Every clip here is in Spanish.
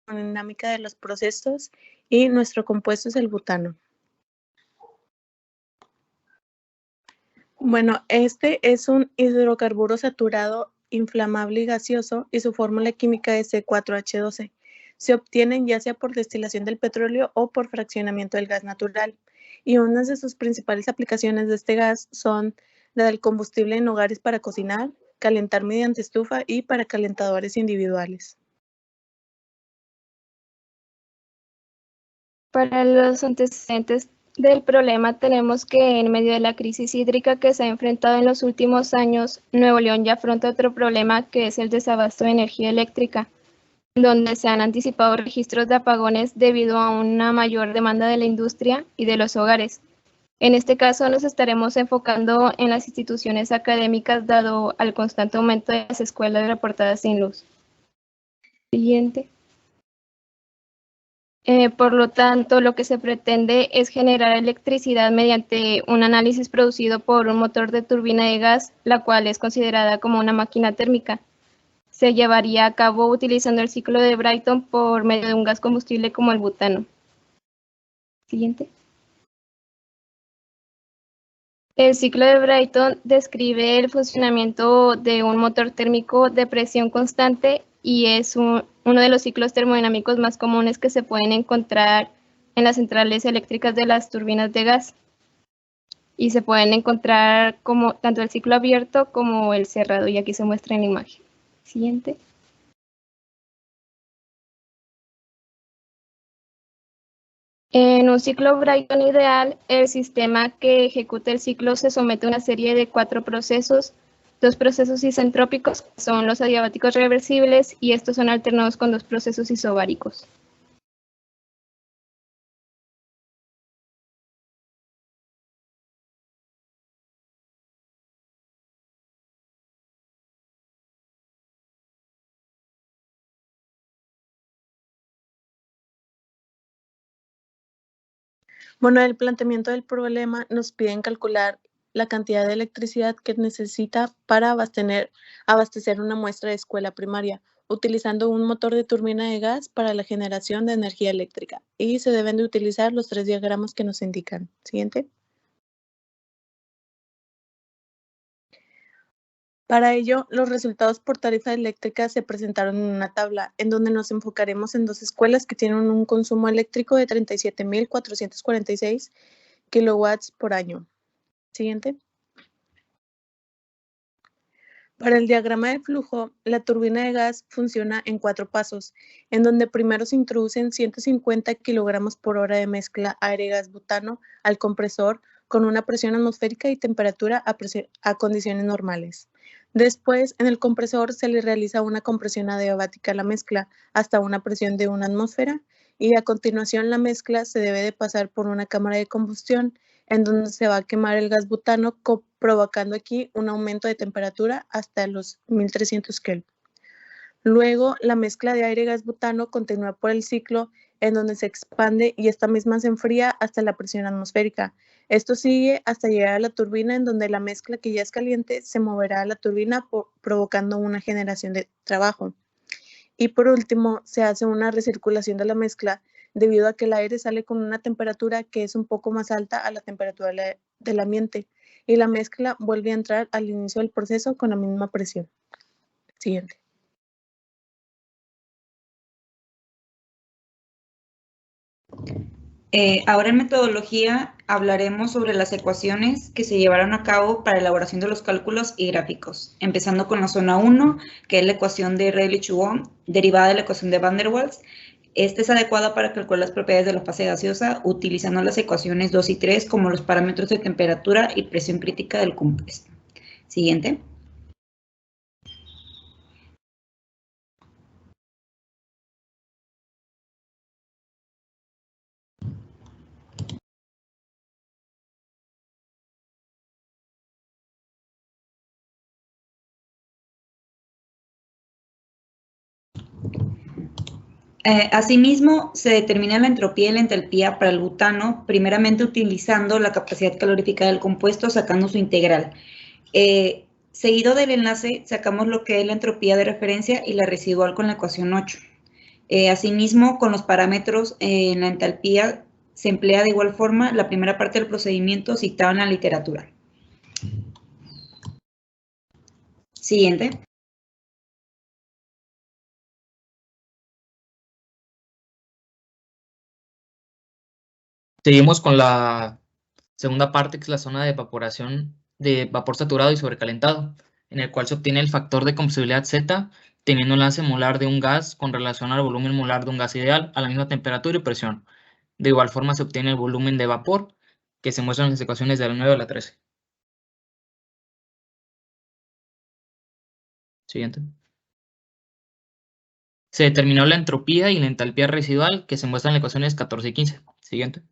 termodinámica de los procesos y nuestro compuesto es el butano. Bueno, este es un hidrocarburo saturado inflamable y gaseoso y su fórmula química es C4H12. Se obtienen ya sea por destilación del petróleo o por fraccionamiento del gas natural. Y unas de sus principales aplicaciones de este gas son la del combustible en hogares para cocinar, calentar mediante estufa y para calentadores individuales. Para los antecedentes del problema tenemos que en medio de la crisis hídrica que se ha enfrentado en los últimos años, Nuevo León ya afronta otro problema que es el desabasto de energía eléctrica, donde se han anticipado registros de apagones debido a una mayor demanda de la industria y de los hogares. En este caso nos estaremos enfocando en las instituciones académicas dado al constante aumento de las escuelas reportadas sin luz. Siguiente. Por lo tanto, lo que se pretende es generar electricidad mediante un análisis producido por un motor de turbina de gas, la cual es considerada como una máquina térmica. Se llevaría a cabo utilizando el ciclo de Brayton por medio de un gas combustible como el butano. Siguiente. El ciclo de Brayton describe el funcionamiento de un motor térmico de presión constante y es uno de los ciclos termodinámicos más comunes que se pueden encontrar en las centrales eléctricas de las turbinas de gas. Y se pueden encontrar como tanto el ciclo abierto como el cerrado, y aquí se muestra en la imagen. Siguiente. En un ciclo Brayton ideal, el sistema que ejecuta el ciclo se somete a una serie de 4 procesos, 2 procesos isentrópicos, que son los adiabáticos reversibles, y estos son alternados con 2 procesos isobáricos. Bueno, el planteamiento del problema nos piden calcular la cantidad de electricidad que necesita para abastecer una muestra de escuela primaria, utilizando un motor de turbina de gas para la generación de energía eléctrica. Y se deben de utilizar los 3 diagramas que nos indican. Siguiente. Para ello, los resultados por tarifa eléctrica se presentaron en una tabla, en donde nos enfocaremos en 2 escuelas que tienen un consumo eléctrico de 37.446 kilowatts por año. Siguiente. Para el diagrama de flujo, la turbina de gas funciona en 4 pasos, en donde primero se introducen 150 kilogramos por hora de mezcla aire-gas-butano al compresor con una presión atmosférica y temperatura a condiciones normales. Después, en el compresor se le realiza una compresión adiabática a la mezcla hasta una presión de 1 atmósfera y a continuación la mezcla se debe de pasar por una cámara de combustión en donde se va a quemar el gas butano, provocando aquí un aumento de temperatura hasta los 1300 Kelvin. Luego, la mezcla de aire-gas butano continúa por el ciclo en donde se expande y esta misma se enfría hasta la presión atmosférica. Esto sigue hasta llegar a la turbina en donde la mezcla que ya es caliente se moverá a la turbina provocando una generación de trabajo. Y por último, se hace una recirculación de la mezcla debido a que el aire sale con una temperatura que es un poco más alta a la temperatura del ambiente y la mezcla vuelve a entrar al inicio del proceso con la misma presión. Siguiente. Ahora en metodología hablaremos sobre las ecuaciones que se llevaron a cabo para elaboración de los cálculos y gráficos, empezando con la zona 1, que es la ecuación de Rayleigh-Chuon, derivada de la ecuación de Van der Waals. Esta es adecuada para calcular las propiedades de la fase gaseosa, utilizando las ecuaciones 2 y 3 como los parámetros de temperatura y presión crítica del compuesto. Siguiente. Asimismo, se determina la entropía y la entalpía para el butano, primeramente utilizando la capacidad calorífica del compuesto, sacando su integral. Seguido del enlace, sacamos lo que es la entropía de referencia y la residual con la ecuación 8. Asimismo, con los parámetros en la entalpía se emplea de igual forma la primera parte del procedimiento citada en la literatura. Siguiente. Seguimos con la segunda parte, que es la zona de evaporación de vapor saturado y sobrecalentado, en el cual se obtiene el factor de compresibilidad Z, teniendo un lance molar de un gas con relación al volumen molar de un gas ideal a la misma temperatura y presión. De igual forma se obtiene el volumen de vapor, que se muestra en las ecuaciones de la 9 a la 13. Siguiente. Se determinó la entropía y la entalpía residual, que se muestran en las ecuaciones 14 y 15. Siguiente.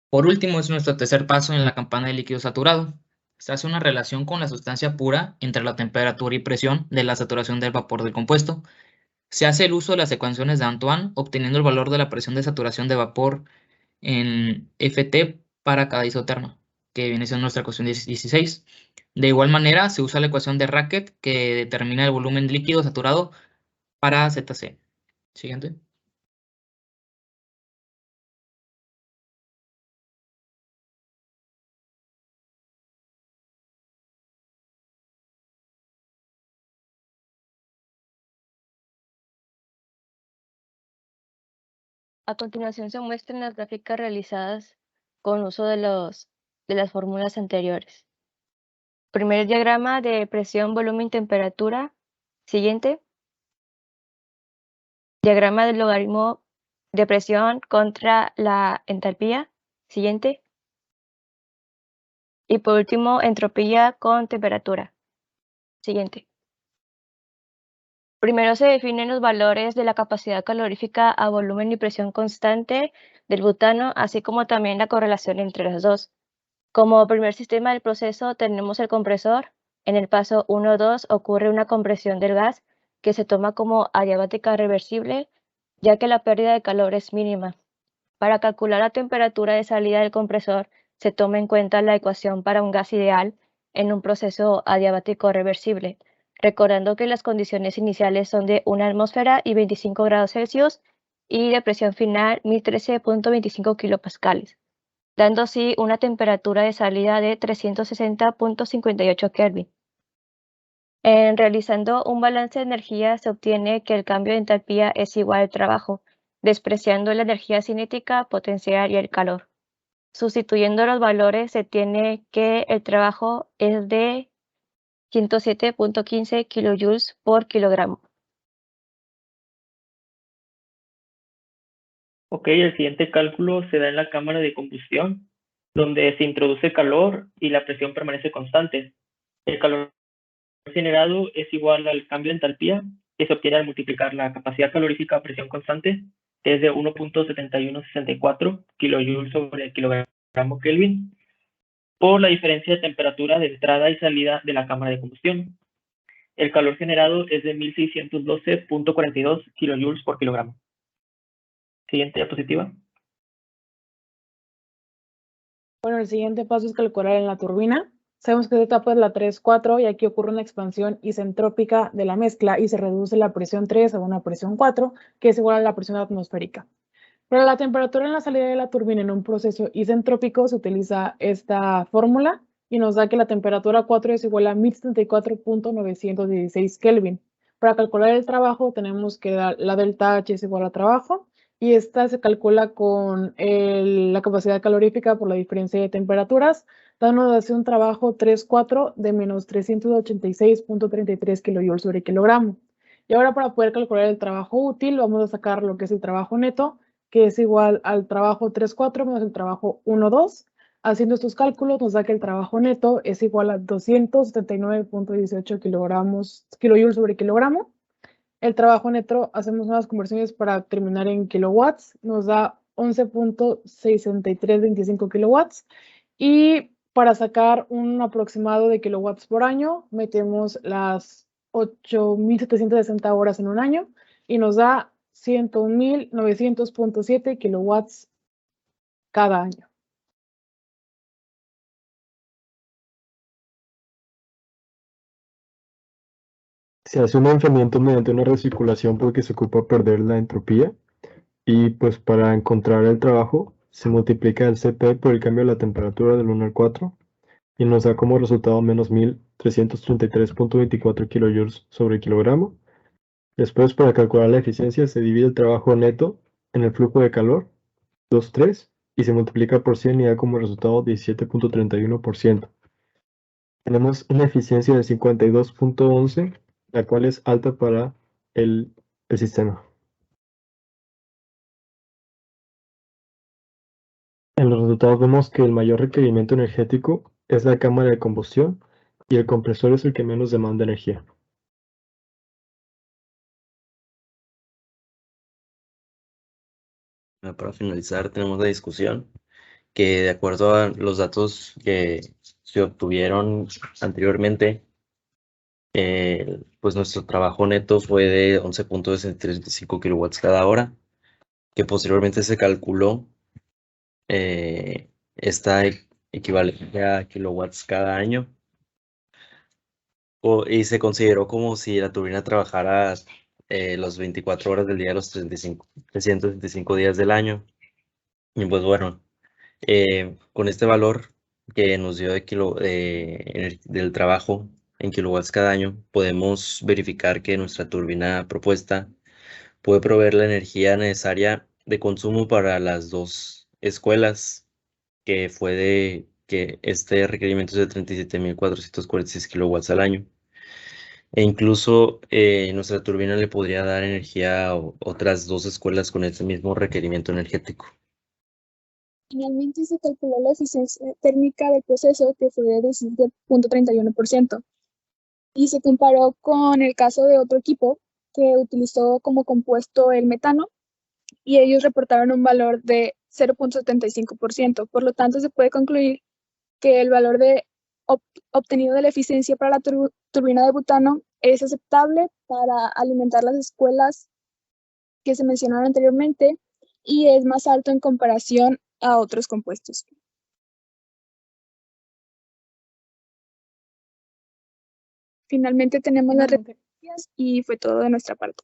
Por último, es nuestro tercer paso en la campana de líquido saturado. Se hace una relación con la sustancia pura entre la temperatura y presión de la saturación del vapor del compuesto. Se hace el uso de las ecuaciones de Antoine, obteniendo el valor de la presión de saturación de vapor en Ft para cada isotermo, que viene siendo nuestra ecuación 16. De igual manera, se usa la ecuación de Racket, que determina el volumen líquido saturado para ZC. Siguiente. A continuación se muestran las gráficas realizadas con uso de las fórmulas anteriores. Primer diagrama de presión, volumen, temperatura. Siguiente. Diagrama del logaritmo de presión contra la entalpía. Siguiente. Y por último, entropía con temperatura. Siguiente. Primero se definen los valores de la capacidad calorífica a volumen y presión constante del butano, así como también la correlación entre los dos. Como primer sistema del proceso tenemos el compresor. En el paso 1-2 ocurre una compresión del gas que se toma como adiabática reversible, ya que la pérdida de calor es mínima. Para calcular la temperatura de salida del compresor se toma en cuenta la ecuación para un gas ideal en un proceso adiabático reversible, recordando que las condiciones iniciales son de 1 atmósfera y 25 grados Celsius y de presión final 1013.25 kilopascales, dando así una temperatura de salida de 360.58 Kelvin. En realizando un balance de energía se obtiene que el cambio de entalpía es igual al trabajo, despreciando la energía cinética, potencial y el calor. Sustituyendo los valores se tiene que el trabajo es de 107.15 kilojoules por kilogramo. Ok, el siguiente cálculo se da en la cámara de combustión, donde se introduce calor y la presión permanece constante. El calor generado es igual al cambio de entalpía que se obtiene al multiplicar la capacidad calorífica a presión constante, que es de 1.7164 kilojoules sobre kilogramo Kelvin, por la diferencia de temperatura de entrada y salida de la cámara de combustión. El calor generado es de 1612.42 kilojoules por kilogramo. Siguiente diapositiva. Bueno, el siguiente paso es calcular en la turbina. Sabemos que esta etapa es la 3-4 y aquí ocurre una expansión isentrópica de la mezcla y se reduce la presión 3 a una presión 4, que es igual a la presión atmosférica. Para la temperatura en la salida de la turbina en un proceso isentrópico se utiliza esta fórmula y nos da que la temperatura 4 es igual a 1074.916 Kelvin. Para calcular el trabajo tenemos que dar la delta H es igual a trabajo y esta se calcula con la capacidad calorífica por la diferencia de temperaturas, dándonos un trabajo 3,4 de menos 386.33 kilojoules sobre kilogramo. Y ahora para poder calcular el trabajo útil vamos a sacar lo que es el trabajo neto, que es igual al trabajo 3,4 menos el trabajo 1,2. Haciendo estos cálculos nos da que el trabajo neto es igual a 279.18 kilojoules sobre kilogramo. El trabajo neto, hacemos unas conversiones para terminar en kilowatts, nos da 11.6325 kilowatts. Y para sacar un aproximado de kilowatts por año, metemos las 8.760 horas en un año y nos da 101.900.7 kilowatts cada año. Se hace un enfriamiento mediante una recirculación porque se ocupa perder la entropía. Y pues para encontrar el trabajo se multiplica el Cp por el cambio de la temperatura del 1 al 4 y nos da como resultado menos 1333.24 kilojoules sobre kilogramo. Después, para calcular la eficiencia, se divide el trabajo neto en el flujo de calor, 2,3, y se multiplica por 100 y da como resultado 17.31%. Tenemos una eficiencia de 52.11, la cual es alta para el sistema. En los resultados vemos que el mayor requerimiento energético es la cámara de combustión y el compresor es el que menos demanda energía. Para finalizar, tenemos la discusión que de acuerdo a los datos que se obtuvieron anteriormente, pues nuestro trabajo neto fue de 11.65 kilowatts cada hora, que posteriormente se calculó esta equivalencia a kilowatts cada año, y se consideró como si la turbina trabajara las 24 horas del día, los 365 días del año. Y pues bueno, con este valor que nos dio del trabajo en kilowatts cada año, podemos verificar que nuestra turbina propuesta puede proveer la energía necesaria de consumo para las dos escuelas, que fue que este requerimiento es de 37.446 kilowatts al año. E incluso nuestra turbina le podría dar energía a otras dos escuelas con ese mismo requerimiento energético. Finalmente se calculó la eficiencia térmica del proceso, que fue de 17.31%, y se comparó con el caso de otro equipo que utilizó como compuesto el metano, y ellos reportaron un valor de 0.75%. Por lo tanto, se puede concluir que el valor obtenido de la eficiencia para la turbina de butano es aceptable para alimentar las escuelas que se mencionaron anteriormente y es más alto en comparación a otros compuestos. Finalmente tenemos las referencias y fue todo de nuestra parte.